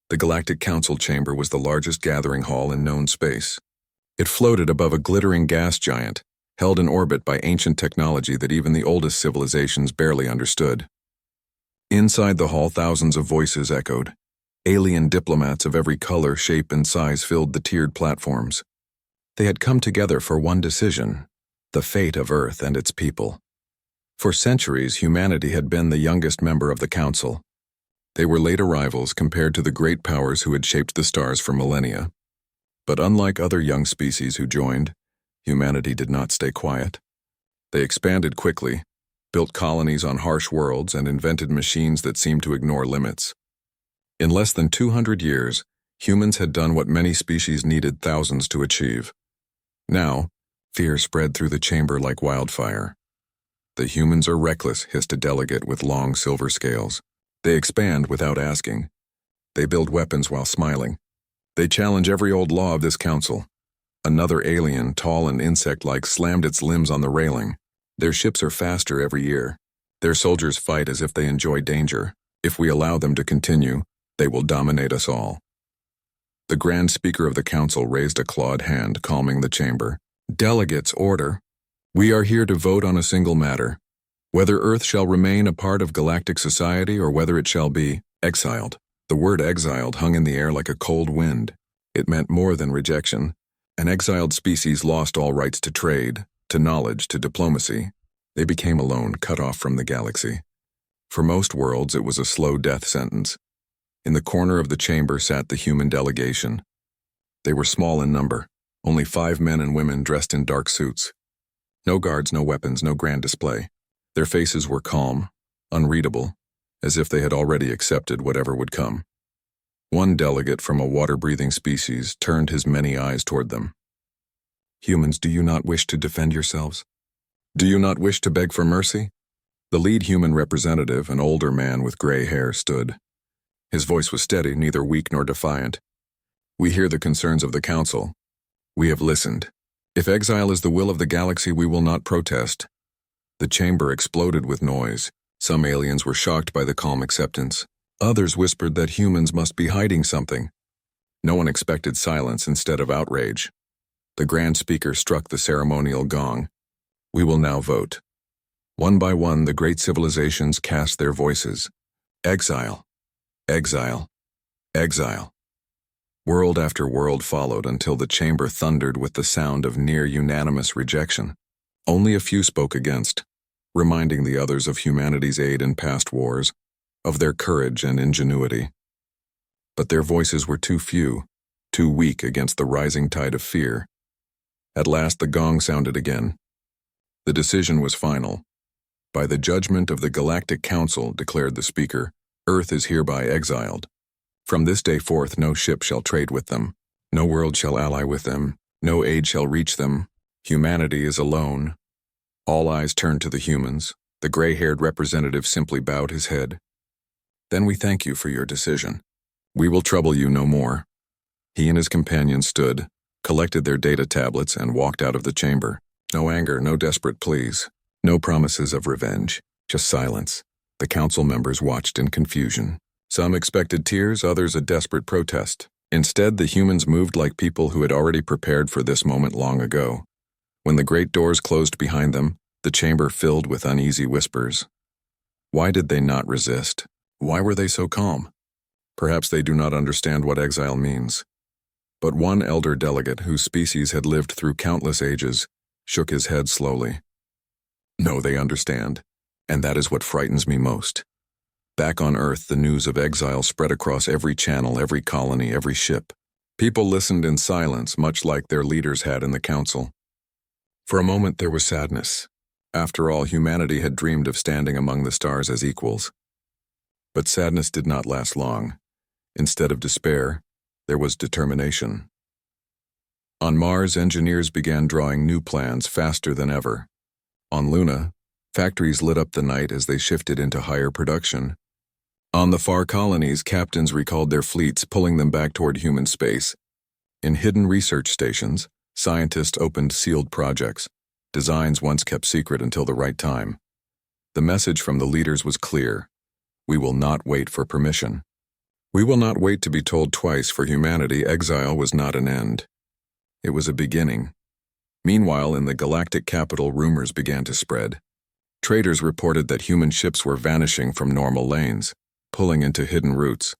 The Galactic Council chamber was the largest gathering hall in known space. It floated above a glittering gas giant, held in orbit by ancient technology that even the oldest civilizations barely understood. Inside the hall, thousands of voices echoed. Alien diplomats of every color, shape, and size filled the tiered platforms. They had come together for one decision: the fate of Earth and its people. For centuries, humanity had been the youngest member of the Council. They were late arrivals compared to the great powers who had shaped the stars for millennia. But unlike other young species who joined, humanity did not stay quiet. They expanded quickly, built colonies on harsh worlds, and invented machines that seemed to ignore limits. In less than 200 years, humans had done what many species needed thousands to achieve. Now, fear spread through the chamber like wildfire. "The humans are reckless," hissed a delegate with long silver scales. "They expand without asking. They build weapons while smiling. They challenge every old law of this council." Another alien, tall and insect-like, slammed its limbs on the railing. "Their ships are faster every year. Their soldiers fight as if they enjoy danger. If we allow them to continue, they will dominate us all." The Grand Speaker of the Council raised a clawed hand, calming the chamber. "Delegates, order. We are here to vote on a single matter: whether Earth shall remain a part of galactic society or whether it shall be exiled." The word exiled hung in the air like a cold wind. It meant more than rejection. An exiled species lost all rights to trade, to knowledge, to diplomacy. They became alone, cut off from the galaxy. For most worlds, it was a slow death sentence. In the corner of the chamber sat the human delegation. They were small in number, only 5 men and women dressed in dark suits. No guards, no weapons, no grand display. Their faces were calm, unreadable, as if they had already accepted whatever would come. One delegate from a water-breathing species turned his many eyes toward them. "Humans, do you not wish to defend yourselves? Do you not wish to beg for mercy?" The lead human representative, an older man with gray hair, stood. His voice was steady, neither weak nor defiant. "We hear the concerns of the Council. We have listened. If exile is the will of the galaxy, we will not protest." The chamber exploded with noise. Some aliens were shocked by the calm acceptance. Others whispered that humans must be hiding something. No one expected silence instead of outrage. The Grand Speaker struck the ceremonial gong. "We will now vote." One by one, the great civilizations cast their voices. Exile. Exile. Exile. World after world followed until the chamber thundered with the sound of near-unanimous rejection. Only a few spoke against, reminding the others of humanity's aid in past wars, of their courage and ingenuity. But their voices were too few, too weak against the rising tide of fear. At last the gong sounded again. The decision was final. "By the judgment of the Galactic Council," declared the speaker, "Earth is hereby exiled. From this day forth no ship shall trade with them. No world shall ally with them. No aid shall reach them. Humanity is alone." All eyes turned to the humans. The gray-haired representative simply bowed his head. "Then we thank you for your decision. We will trouble you no more." He and his companion stood, collected their data tablets, and walked out of the chamber. No anger, no desperate pleas, no promises of revenge, just silence. The council members watched in confusion. Some expected tears, others a desperate protest. Instead, the humans moved like people who had already prepared for this moment long ago. When the great doors closed behind them, the chamber filled with uneasy whispers. Why did they not resist? Why were they so calm? Perhaps they do not understand what exile means. But one elder delegate, whose species had lived through countless ages, shook his head slowly. "No, they understand, and that is what frightens me most." Back on Earth, the news of exile spread across every channel, every colony, every ship. People listened in silence, much like their leaders had in the council. For a moment there was sadness. After all, humanity had dreamed of standing among the stars as equals. But sadness did not last long. Instead of despair, there was determination. On Mars, engineers began drawing new plans faster than ever. On Luna, factories lit up the night as they shifted into higher production. On the far colonies, captains recalled their fleets, pulling them back toward human space. In hidden research stations, scientists opened sealed projects, designs once kept secret until the right time. The message from the leaders was clear: we will not wait for permission. We will not wait to be told twice. For humanity, exile was not an end. It was a beginning. Meanwhile, in the galactic capital, rumors began to spread. Traders reported that human ships were vanishing from normal lanes, pulling into hidden routes.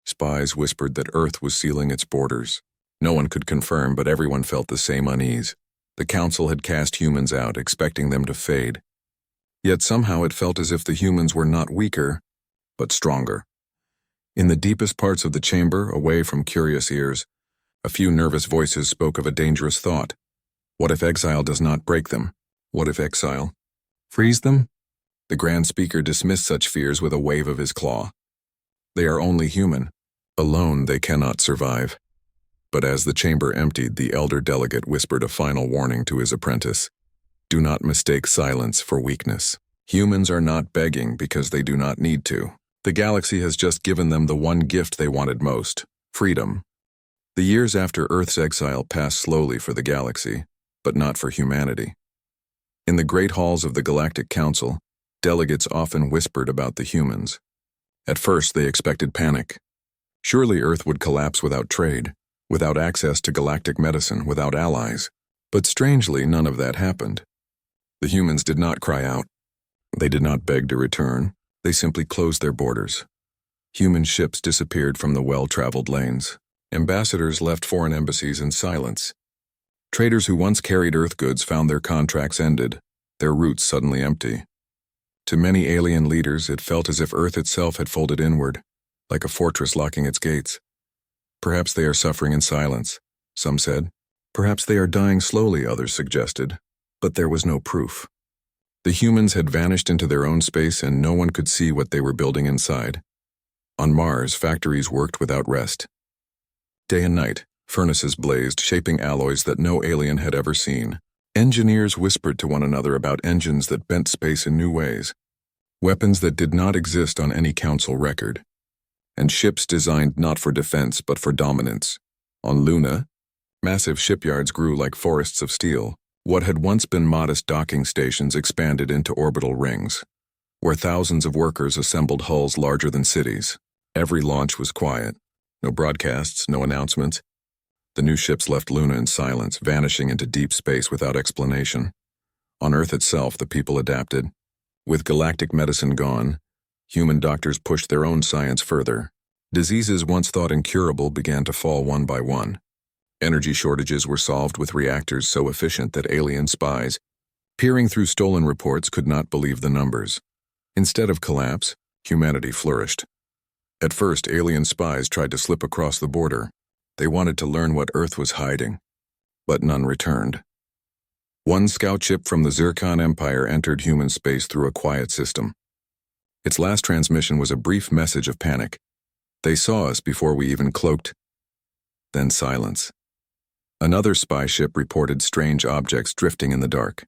Spies whispered that Earth was sealing its borders. No one could confirm, but everyone felt the same unease. The Council had cast humans out, expecting them to fade. Yet somehow it felt as if the humans were not weaker, but stronger. In the deepest parts of the chamber, away from curious ears, a few nervous voices spoke of a dangerous thought. What if exile does not break them? What if exile frees them? The Grand Speaker dismissed such fears with a wave of his claw. They are only human. Alone they cannot survive. But as the chamber emptied, the elder delegate whispered a final warning to his apprentice. Do not mistake silence for weakness. Humans are not begging because they do not need to. The galaxy has just given them the one gift they wanted most: freedom. The years after Earth's exile passed slowly for the galaxy, but not for humanity. In the great halls of the Galactic Council, delegates often whispered about the humans. At first, they expected panic. Surely Earth would collapse without trade, without access to galactic medicine, without allies. But strangely, none of that happened. The humans did not cry out. They did not beg to return. They simply closed their borders. Human ships disappeared from the well-traveled lanes. Ambassadors left foreign embassies in silence. Traders who once carried Earth goods found their contracts ended, their routes suddenly empty. To many alien leaders, it felt as if Earth itself had folded inward, like a fortress locking its gates. Perhaps they are suffering in silence, some said. Perhaps they are dying slowly, others suggested. But there was no proof. The humans had vanished into their own space and no one could see what they were building inside. On Mars, factories worked without rest. Day and night, furnaces blazed, shaping alloys that no alien had ever seen. Engineers whispered to one another about engines that bent space in new ways, weapons that did not exist on any council record, and ships designed not for defense but for dominance. On Luna, massive shipyards grew like forests of steel. What had once been modest docking stations expanded into orbital rings, where thousands of workers assembled hulls larger than cities. Every launch was quiet. No broadcasts, no announcements. The new ships left Luna in silence, vanishing into deep space without explanation. On Earth itself, the people adapted. With galactic medicine gone, human doctors pushed their own science further. Diseases once thought incurable began to fall one by one. Energy shortages were solved with reactors so efficient that alien spies, peering through stolen reports, could not believe the numbers. Instead of collapse, humanity flourished. At first, alien spies tried to slip across the border. They wanted to learn what Earth was hiding, but none returned. One scout ship from the Zircon Empire entered human space through a quiet system. Its last transmission was a brief message of panic. They saw us before we even cloaked. Then silence. Another spy ship reported strange objects drifting in the dark.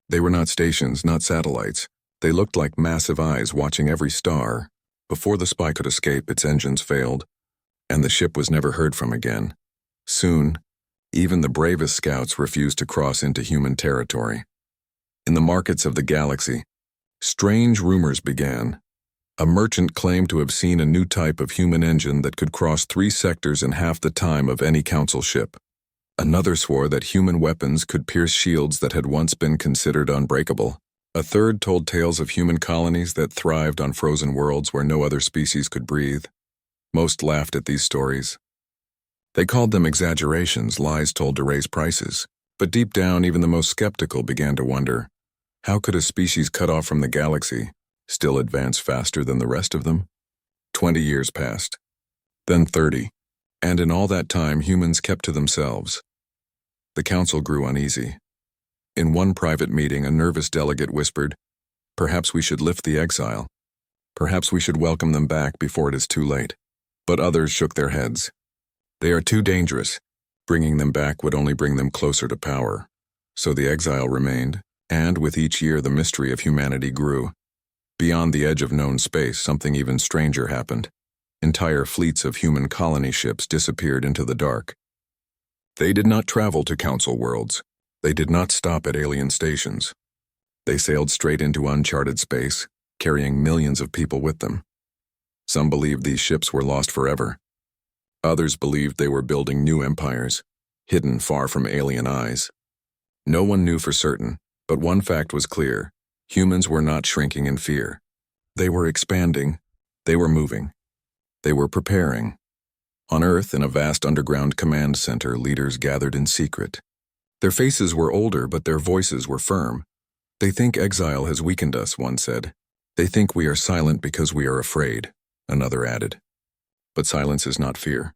They were not stations, not satellites. They looked like massive eyes watching every star. Before the spy could escape, its engines failed, and the ship was never heard from again. Soon, even the bravest scouts refused to cross into human territory. In the markets of the galaxy, strange rumors began. A merchant claimed to have seen a new type of human engine that could cross 3 sectors in half the time of any council ship. Another swore that human weapons could pierce shields that had once been considered unbreakable. A third told tales of human colonies that thrived on frozen worlds where no other species could breathe. Most laughed at these stories. They called them exaggerations, lies told to raise prices. But deep down, even the most skeptical began to wonder, how could a species cut off from the galaxy still advance faster than the rest of them? 20 years passed, then 30, and in all that time humans kept to themselves. The council grew uneasy. In one private meeting, a nervous delegate whispered, "Perhaps we should lift the exile. Perhaps we should welcome them back before it is too late." But others shook their heads. They are too dangerous. Bringing them back would only bring them closer to power. So the exile remained, and with each year the mystery of humanity grew. Beyond the edge of known space, something even stranger happened. Entire fleets of human colony ships disappeared into the dark. They did not travel to council worlds. They did not stop at alien stations. They sailed straight into uncharted space, carrying millions of people with them. Some believed these ships were lost forever. Others believed they were building new empires, hidden far from alien eyes. No one knew for certain, but one fact was clear. Humans were not shrinking in fear. They were expanding. They were moving. They were preparing. On Earth, in a vast underground command center, leaders gathered in secret. Their faces were older, but their voices were firm. "They think Exile has weakened us," one said. "They think we are silent because we are afraid," another added. But silence is not fear.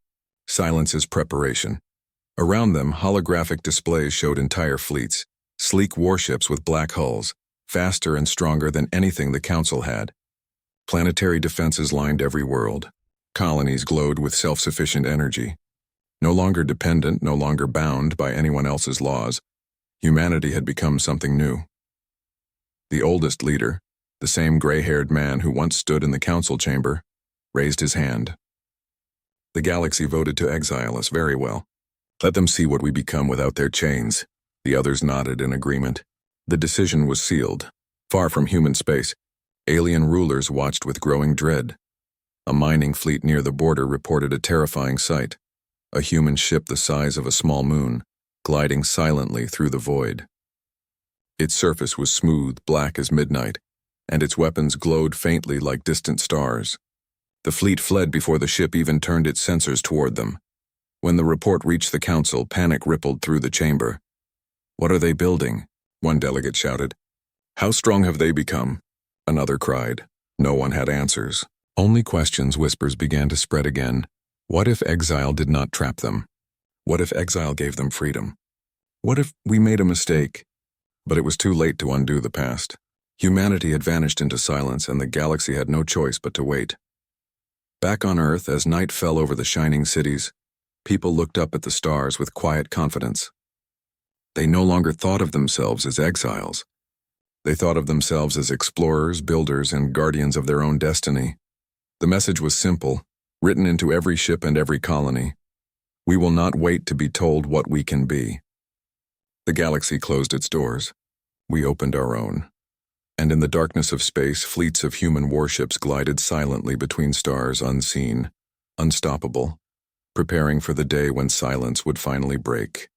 Silence is preparation. Around them, holographic displays showed entire fleets, sleek warships with black hulls, faster and stronger than anything the Council had. Planetary defenses lined every world. Colonies glowed with self-sufficient energy. No longer dependent, no longer bound by anyone else's laws, humanity had become something new. The oldest leader, the same gray-haired man who once stood in the council chamber, raised his hand. "The galaxy voted to exile us very well. Let them see what we become without their chains." The others nodded in agreement. The decision was sealed. Far from human space, alien rulers watched with growing dread. A mining fleet near the border reported a terrifying sight. A human ship the size of a small moon, gliding silently through the void. Its surface was smooth, black as midnight, and its weapons glowed faintly like distant stars. The fleet fled before the ship even turned its sensors toward them. When the report reached the council, panic rippled through the chamber. "What are they building?" one delegate shouted. "How strong have they become?" another cried. No one had answers. Only questions. Whispers began to spread again. What if Exile did not trap them? What if Exile gave them freedom? What if we made a mistake? But it was too late to undo the past. Humanity had vanished into silence, and the galaxy had no choice but to wait. Back on Earth, as night fell over the shining cities, people looked up at the stars with quiet confidence. They no longer thought of themselves as exiles. They thought of themselves as explorers, builders, and guardians of their own destiny. The message was simple, written into every ship and every colony. We will not wait to be told what we can be. The galaxy closed its doors. We opened our own. And in the darkness of space, fleets of human warships glided silently between stars, unseen, unstoppable, preparing for the day when silence would finally break.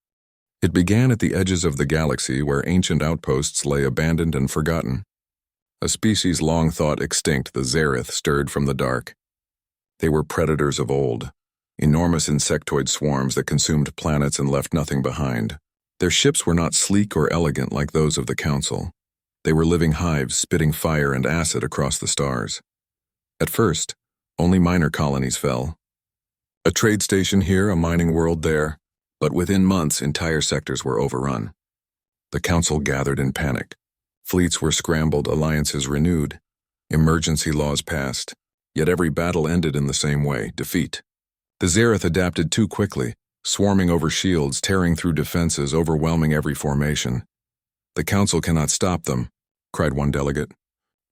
It began at the edges of the galaxy, where ancient outposts lay abandoned and forgotten. A species long thought extinct, the Xerath, stirred from the dark. They were predators of old, enormous insectoid swarms that consumed planets and left nothing behind. Their ships were not sleek or elegant like those of the Council. They were living hives spitting fire and acid across the stars. At first, only minor colonies fell. A trade station here, a mining world there, but within months entire sectors were overrun. The Council gathered in panic. Fleets were scrambled, alliances renewed, emergency laws passed, yet every battle ended in the same way, defeat. The Xerath adapted too quickly, swarming over shields, tearing through defenses, overwhelming every formation. "The Council cannot stop them," cried one delegate.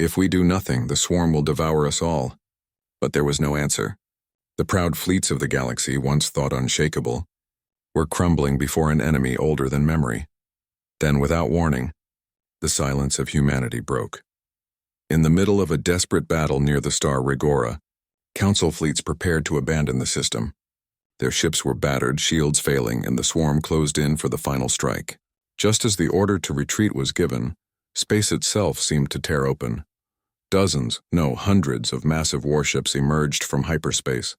"If we do nothing, the swarm will devour us all." But there was no answer. The proud fleets of the galaxy, once thought unshakable, were crumbling before an enemy older than memory. Then, without warning, the silence of humanity broke. In the middle of a desperate battle near the star Rigora, Council fleets prepared to abandon the system. Their ships were battered, shields failing, and the swarm closed in for the final strike. Just as the order to retreat was given, space itself seemed to tear open. Dozens, no, hundreds of massive warships emerged from hyperspace.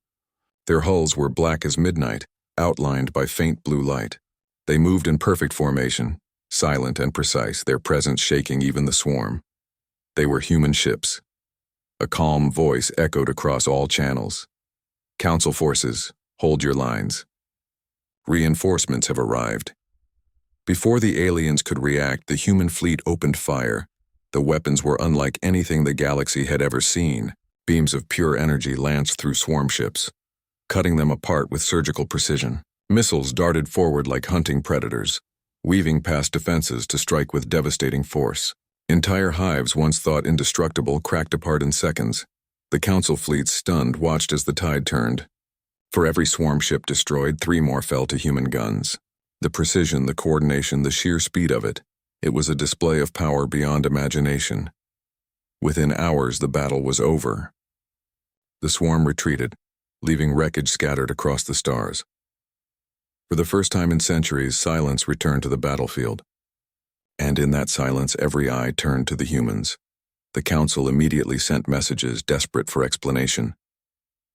Their hulls were black as midnight, outlined by faint blue light. They moved in perfect formation, silent and precise, their presence shaking even the swarm. They were human ships. A calm voice echoed across all channels. "Council forces, hold your lines. Reinforcements have arrived." Before the aliens could react, the human fleet opened fire. The weapons were unlike anything the galaxy had ever seen. Beams of pure energy lanced through swarm ships, cutting them apart with surgical precision. Missiles darted forward like hunting predators, weaving past defenses to strike with devastating force. Entire hives, once thought indestructible, cracked apart in seconds. The Council fleets, stunned, watched as the tide turned. For every swarm ship destroyed, 3 more fell to human guns. The precision, the coordination, the sheer speed of it. It was a display of power beyond imagination. Within hours, the battle was over. The swarm retreated, leaving wreckage scattered across the stars. For the first time in centuries, silence returned to the battlefield. And in that silence, every eye turned to the humans. The council immediately sent messages, desperate for explanation.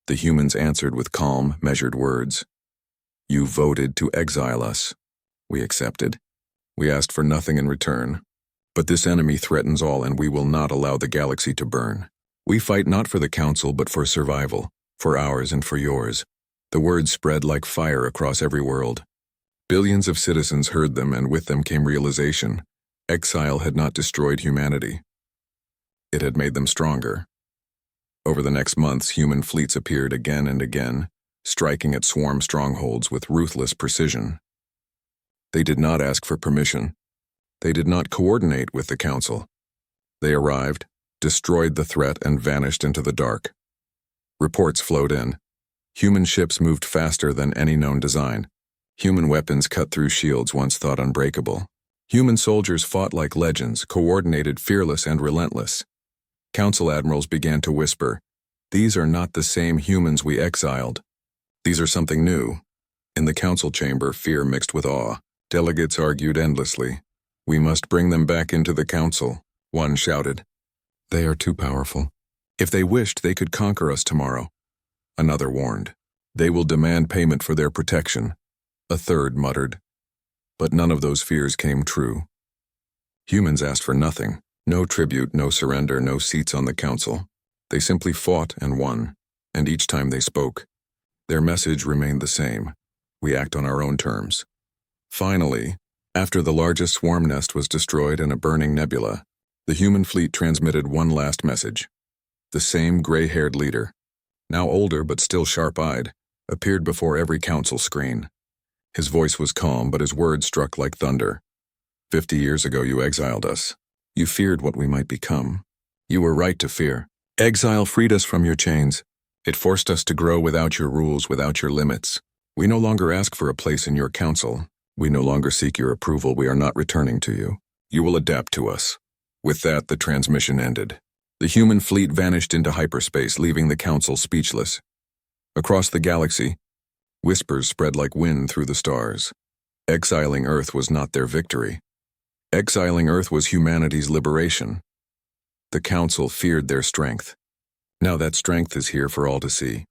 The humans answered with calm, measured words. You voted to exile us. We accepted. We asked for nothing in return. But this enemy threatens all, and we will not allow the galaxy to burn. We fight not for the council, but for survival, for ours and for yours. The words spread like fire across every world. Billions of citizens heard them, and with them came realization. Exile had not destroyed humanity. It had made them stronger. Over the next months, human fleets appeared again and again, striking at swarm strongholds with ruthless precision. They did not ask for permission. They did not coordinate with the council. They arrived, destroyed the threat, and vanished into the dark. Reports flowed in. Human ships moved faster than any known design. Human weapons cut through shields once thought unbreakable. Human soldiers fought like legends, coordinated, fearless, and relentless. Council admirals began to whisper, "These are not the same humans we exiled. These are something new." In the council chamber, fear mixed with awe. Delegates argued endlessly. "We must bring them back into the council," one shouted. "They are too powerful. If they wished, they could conquer us tomorrow." Another warned. "They will demand payment for their protection." A third muttered. But none of those fears came true. Humans asked for nothing. No tribute, no surrender, no seats on the council. They simply fought and won, and each time they spoke, their message remained the same. We act on our own terms. Finally, after the largest swarm nest was destroyed in a burning nebula, the human fleet transmitted one last message. The same gray-haired leader, now older but still sharp-eyed, appeared before every council screen. His voice was calm, but his words struck like thunder. 50 years ago you exiled us. You feared what we might become. You were right to fear. Exile freed us from your chains. It forced us to grow without your rules, without your limits. We no longer ask for a place in your council. We no longer seek your approval. We are not returning to you. You will adapt to us." With that, the transmission ended. The human fleet vanished into hyperspace, leaving the council speechless. Across the galaxy, whispers spread like wind through the stars. Exiling Earth was not their victory. Exiling Earth was humanity's liberation. The council feared their strength. Now that strength is here for all to see.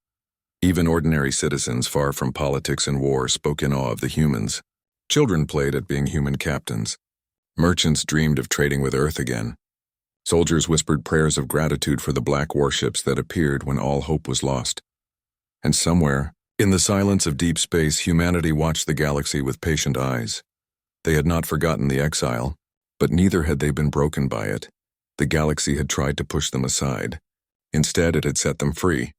Even ordinary citizens, far from politics and war, spoke in awe of the humans. Children played at being human captains. Merchants dreamed of trading with Earth again. Soldiers whispered prayers of gratitude for the black warships that appeared when all hope was lost. And somewhere, in the silence of deep space, humanity watched the galaxy with patient eyes. They had not forgotten the exile, but neither had they been broken by it. The galaxy had tried to push them aside. Instead, it had set them free.